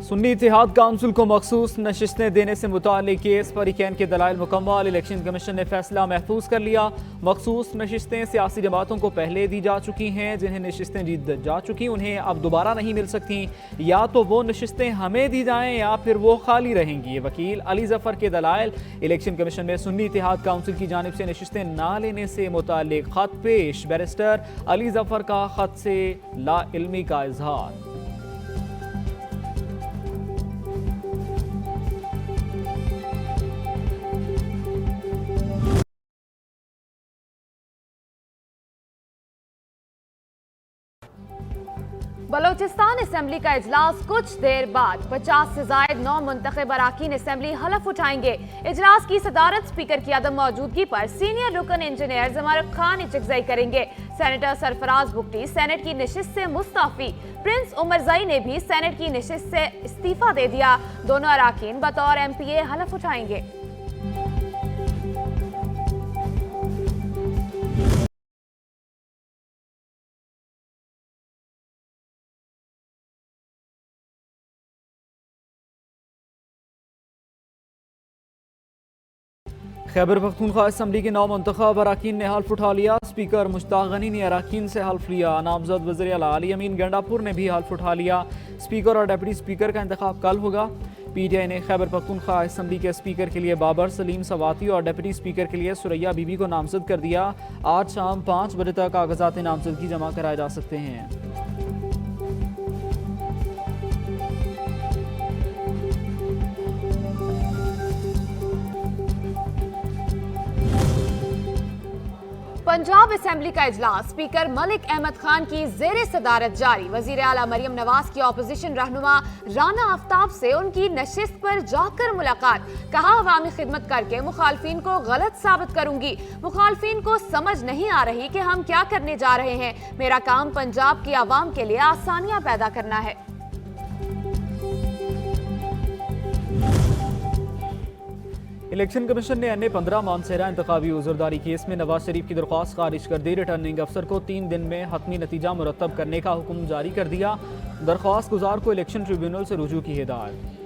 सुन्नी इत्तेहाद council को मखसूस नशिस्तें देने से मुताल्लिक केस फरीकैन के दलाइल मुकम्मल। इलेक्शन कमीशन ने फैसला महफूज कर लिया। मखसूस नशिस्तें सियासी जमातों को पहले दी जा चुकी हैं। जिन्हें नशिस्तें दी जा चुकी उन्हें अब दोबारा नहीं मिल सकती। या तो वो नशिस्तें हमें दी जाएं या फिर वो खाली रहेंगी। वकील अली जफर के दलाइल। इलेक्शन कमीशन में सुन्नी इत्तेहाद काउंसिल की जानिब से नशिस्तें ना लेने से मुताल्लिक खत पेश। बैरिस्टर अली जफर का खत से लाइल्मी का इजहार। बलोचिस्तान असम्बली का इजलास कुछ देर बाद 50 से जायद 9 मुंतखब अरकान असम्बली हलफ उठाएंगे। इजलास की सदारत स्पीकर की अदम मौजूदगी पर सीनियर रुकन इंजीनियर जमारुख खान इचकजई करेंगे। सेनेटर सरफराज बुगटी सेनेट की नशिस्त से मुस्तफी। प्रिंस उमरजई ने भी सेनेट की नशिस्त से इस्तीफा दे दिया। दोनों अरकान बतौर MPA हलफ उठाएंगे। खैबर पख्तूनख्वा असम्बली के 9 मुंतखब अरकान ने हल्फ उठा लिया। स्पीकर मुश्ताक गनी ने अरकान से हल्फ लिया। नामजद वज़ीर आला अली अमीन गंडापुर ने भी हल्फ उठा लिया। स्पीकर और डिप्टी स्पीकर का इंतखाब कल होगा। PTI ने खैबर पख्तूनख्वा असम्बली के स्पीकर के लिए बाबर सलीम सवाती और डिप्टी स्पीकर के लिए सुरैया बीबी को नामजद कर दिया। आज शाम 5 बजे तक कागजात नामजदगी जमा कराए जा सकते हैं। पंजाब असम्बली का इजलास स्पीकर मलिक अहमद खान की जेर सदारत जारी। वजीर आला मरियम नवाज की ऑपोजिशन रहनुमा राना आफ्ताब से उनकी नशिस्त पर जाकर मुलाकात। कहा, अवामी खिदमत करके मुखालफिन को गलत साबित करूंगी। मुखालफिन को समझ नहीं आ रही कि हम क्या करने जा रहे हैं। मेरा काम पंजाब की आवाम के लिए आसानियां पैदा करना है। इलेक्शन कमीशन ने अन्य 15 मानसेरा इंतखाबी उज़रदारी केस में नवाज शरीफ की दरख्वास्त खारिज कर दी। रिटर्निंग अफसर को 3 दिन में हतमी नतीजा मुरतब करने का हुक्म जारी कर दिया। दरख्वास्त गुजार को इलेक्शन ट्रिब्यूनल से रुजू की हिदायत।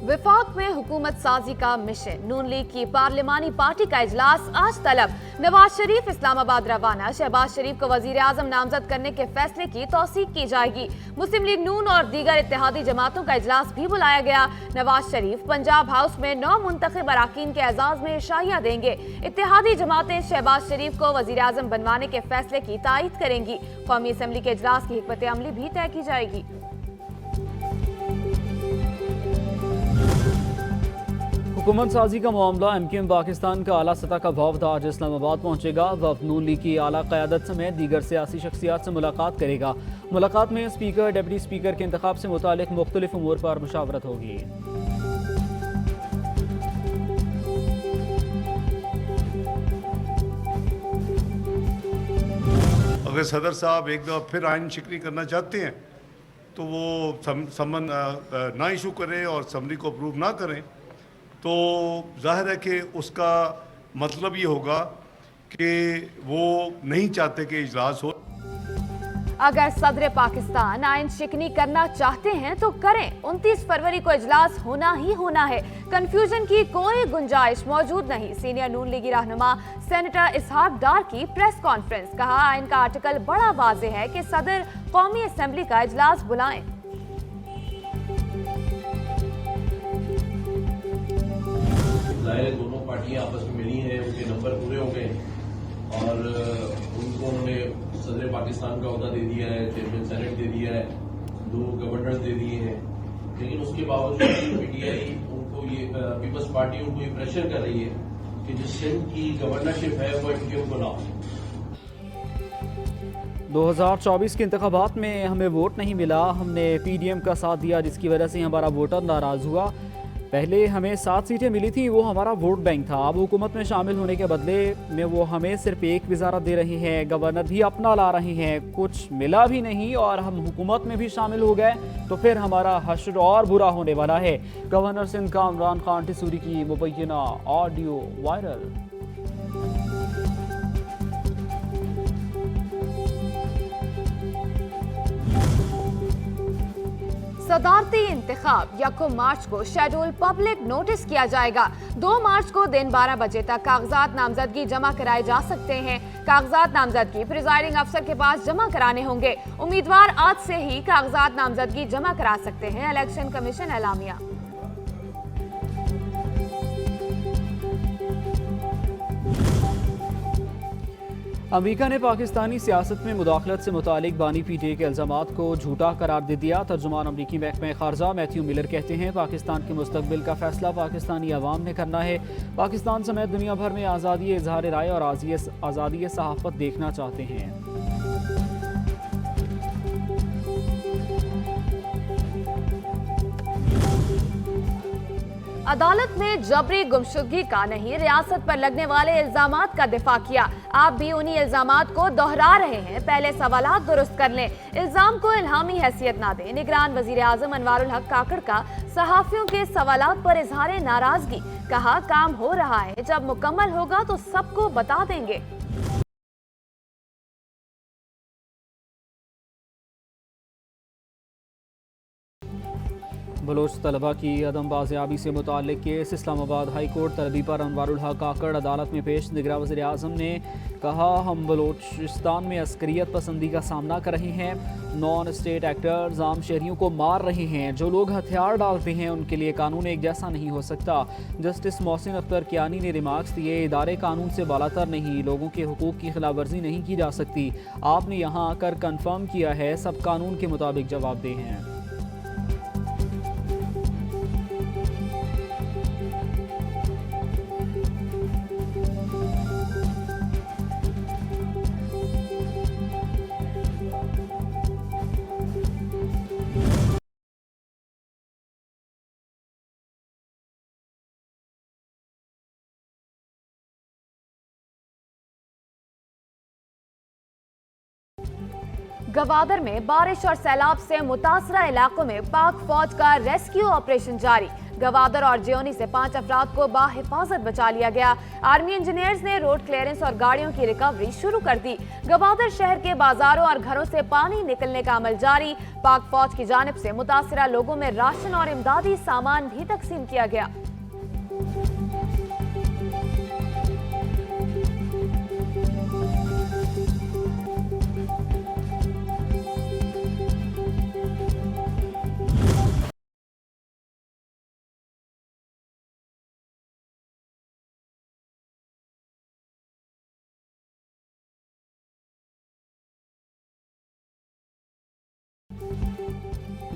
विफाक में हुकूमत साजी का मिशन। नून लीग की पार्लिमानी पार्टी का इजलास आज तलब। नवाज शरीफ इस्लामाबाद रवाना। शहबाज शरीफ को वजीर आजम नामजद करने के फैसले की तौसीक की जाएगी। मुस्लिम लीग नून और दीगर इत्तेहादी जमातों का इजलास भी बुलाया गया। नवाज शरीफ पंजाब हाउस में 9 मुंतखब अरकान के एजाज में इशाइया देंगे। इत्तेहादी जमातें शहबाज शरीफ को वजीर आजम बनवाने के फैसले की तायीद करेंगी। कौमी असम्बली के इजलास की हिकमत अमली भी तय की जाएगी। हुकूमत साजी का मामला MKM पाकिस्तान का आला सतह का वफ्द आज इस्लामाबाद पहुंचेगा। वफ्द नून लीग की आला क़यादत समेत दीगर सियासी शख्सियात से मुलाकात करेगा। मुलाकात में स्पीकर डिप्टी स्पीकर के इंतखाब से मुतालिक मुख्तलिफ उमूर पर मुशावरत होगी। अगर सदर साहब एक दफ़ा फिर आइन शिकनी करना चाहते हैं तो वो समन ना इशू करें और असम्बली को अप्रूव ना करें तो जाहिर है कि उसका मतलब ये होगा कि वो नहीं चाहते कि इजलास हो। अगर सदर पाकिस्तान आइन शिकनी करना चाहते हैं तो करें। 29 फरवरी को इजलास होना ही होना है। कंफ्यूजन की कोई गुंजाइश मौजूद नहीं। सीनियर नून लीगी रहनुमा सेनेटर इसहाक डार की प्रेस कॉन्फ्रेंस। कहा, आइन का आर्टिकल बड़ा वाज़ेह है कि सदर कौमी असम्बली का इजलास बुलाएं। दोनों पार्टियां आपस में मिली हैं, उनके नंबर पूरे हो गए और उनको उन्होंने सदर पाकिस्तान का ओहदा दे दिया है, चेयरमैन सेनेट दे दिया है, 2 गवर्नर दे दिए हैं। लेकिन उसके बावजूद PTI उनको ये पीपल्स पार्टी उनको ये प्रेशर कर रही है कि जो सिंध की गवर्नरशिप है वो MKM को ना हो। 2024 के इंतखाबात में हमें वोट नहीं मिला। हमने PDM का साथ दिया जिसकी वजह से हमारा वोटर नाराज हुआ। पहले हमें 7 सीटें मिली थी, वो हमारा वोट बैंक था। अब हुकूमत में शामिल होने के बदले में वो हमें सिर्फ एक वजारत दे रहे हैं, गवर्नर भी अपना ला रहे हैं, कुछ मिला भी नहीं और हम हुकूमत में भी शामिल हो गए तो फिर हमारा हश्र और बुरा होने वाला है। गवर्नर सिंध का इमरान खान टिसूरी की मुबैना ऑडियो वायरल। सदारती इंतखाब 1 मार्च को शेड्यूल पब्लिक नोटिस किया जाएगा। 2 मार्च को दिन 12 बजे तक कागजात नामजदगी जमा कराए जा सकते हैं। कागजात नामजदगी प्रिजाइडिंग अफसर के पास जमा कराने होंगे। उम्मीदवार आज से ही कागजात नामजदगी जमा करा सकते हैं। Election commission एलामिया। अमेरिका ने पाकिस्तानी सियासत में मुदाखलत से मुतालिक बानी पीटीए के इल्जामात को झूठा करार दे दिया। तर्जुमान अमरीकी महकमा खारजा मैथ्यू मिलर कहते हैं, पाकिस्तान के मुस्तकबिल का फैसला पाकिस्तानी अवाम ने करना है। पाकिस्तान समेत दुनिया भर में आज़ादी इजहार राय और आज़ादी सहाफ़त देखना चाहते हैं। अदालत में जबरी गुमशुदगी का नहीं, रियासत पर लगने वाले इल्जामात का दिफा किया। आप भी उन्हीं इल्जामात को दोहरा रहे हैं, पहले सवालात दुरुस्त कर लें, इल्जाम को इल्हामी हैसियत ना दें। निगरान वजीर आजम अनवारुल हक काकड़ का सहाफियों के सवालात पर इजहार नाराजगी, कहा काम हो रहा है, जब मुकम्मल होगा तो सबको बता देंगे। बलोच तलबा की अदम बाजियाबी से मुताल्लिक केस इस्लामाबाद हाई कोर्ट तलबी पर अनवारुल हक काकड़ अदालत में पेश। निगरान वज़ीर आज़म ने कहा, हम बलोचिस्तान में अस्करियत पसंदी का सामना कर रहे हैं। नॉन स्टेट एक्टर्स आम शहरियों को मार रहे हैं। जो लोग हथियार डालते हैं उनके लिए कानून एक जैसा नहीं हो सकता। जस्टिस मोहसिन अख्तर कियानी ने रिमार्क्स दिए, इदारे कानून से बालातर नहीं, लोगों के हुकूक की खिलाफवर्जी नहीं की जा सकती। आपने यहाँ आकर कन्फर्म किया है सब कानून के मुताबिक जवाबदेह हैं। गवादर में बारिश और सैलाब से मुतासरा इलाकों में पाक फौज का रेस्क्यू ऑपरेशन जारी। गवादर और जियोनी से 5 अफराद को बाहिफाजत बचा लिया गया। आर्मी इंजीनियर्स ने रोड क्लियरेंस और गाड़ियों की रिकवरी शुरू कर दी। गवादर शहर के बाजारों और घरों से पानी निकलने का अमल जारी। पाक फौज की जानिब से मुतासरा लोगों में राशन और इमदादी सामान भी तकसीम किया गया।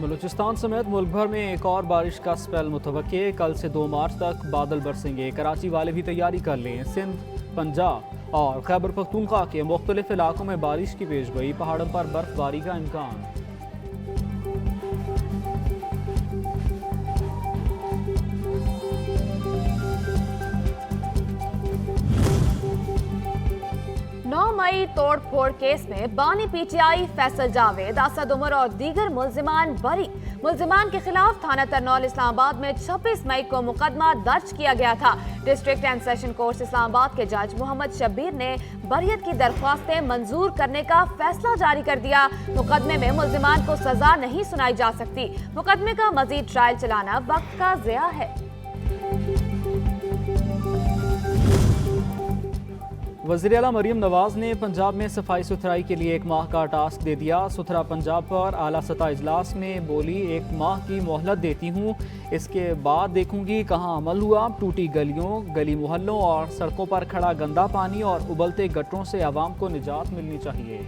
बलूचिस्तान समेत मुल्क भर में एक और बारिश का स्पेल मुतवक्के। कल से 2 मार्च तक बादल बरसेंगे। कराची वाले भी तैयारी कर लें। सिंध, पंजाब और खैबर पख्तूनख्वा के मुख्तलिफ इलाकों में बारिश की पेशगोई। पहाड़ों पर बर्फबारी का इम्कान। मई तोड़ फोड़ केस में बानी पीटीआई फैसल जावेद, असद उमर और दीगर मुल्जिमान बरी। मुल्जिमान के खिलाफ थाना तरनौल इस्लामाबाद में 26 मई को मुकदमा दर्ज किया गया था। District and session court Islamabad के जज मोहम्मद शब्बीर ने बरियत की दरख्वास्तें मंजूर करने का फैसला जारी कर दिया। मुकदमे में मुल्जिमान को सजा नहीं सुनाई जा सकती। मुकदमे का मजीद ट्रायल चलाना वक्त का ज़िया है। वज़ीर आला मरियम नवाज ने पंजाब में सफाई सुथराई के लिए 1 माह का टास्क दे दिया। सुथरा पंजाब पर आला सतह इजलास में बोली, 1 माह की मोहलत देती हूँ, इसके बाद देखूंगी कहाँ अमल हुआ। टूटी गलियों, गली मोहल्लों और सड़कों पर खड़ा गंदा पानी और उबलते गटरों से आवाम को निजात मिलनी चाहिए।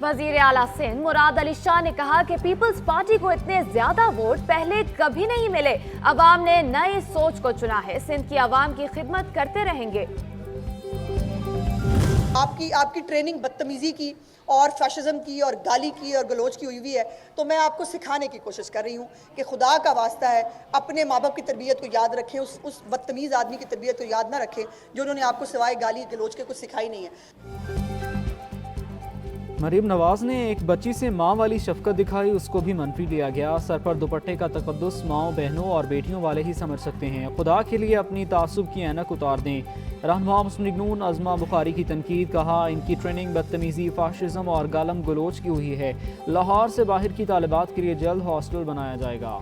वजीर आला सिंध मुराद अली शाह ने कहा कि पीपल्स पार्टी को इतने ज्यादा वोट पहले कभी नहीं मिले। अवाम ने नई सोच को चुना है। सिंध की अवाम की खिदमत करते रहेंगे। आपकी ट्रेनिंग बदतमीजी की और फैशिज्म की और गाली की और गलोच की हुई है, तो मैं आपको सिखाने की कोशिश कर रही हूँ कि खुदा का वास्ता है, अपने माँ बाप की तरबियत को याद रखें। उस बदतमीज़ आदमी की तरबियत को याद ना रखें जो उन्होंने आपको सिवाय गाली गलोच के कुछ सिखाई नहीं है। मरीम नवाज ने एक बच्ची से माँ वाली शफकत दिखाई, उसको भी मनफी लिया गया। सर पर दुपट्टे का तकद्दुस माओं बहनों और बेटियों वाले ही समझ सकते हैं। खुदा के लिए अपनी तासुब की ऐनक उतार दें। रहनुमा मुस्लिम लीग नून अज़मा बुखारी की तनकीद, कहा इनकी ट्रेनिंग बदतमीज़ी, फाशिज्म और गालम गलोच की हुई है। लाहौर से बाहर की तालिबात के लिए जल्द हॉस्टल बनाया जाएगा।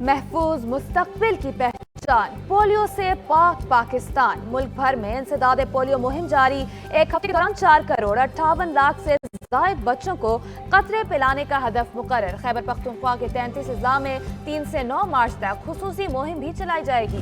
महफूज मुस्तकबिल की पहचान, पोलियो से पाक पाकिस्तान। मुल्क भर में इंसदाद पोलियो मुहिम जारी। एक हफ्ते के दौरान 4,58,00,000 से जायद बच्चों को कतरे पिलाने का हदफ मुकर्रर। खैबर पख्तूनख्वा के 33 अजला में 3 से 9 मार्च तक खुसूसी मुहिम भी चलाई जाएगी।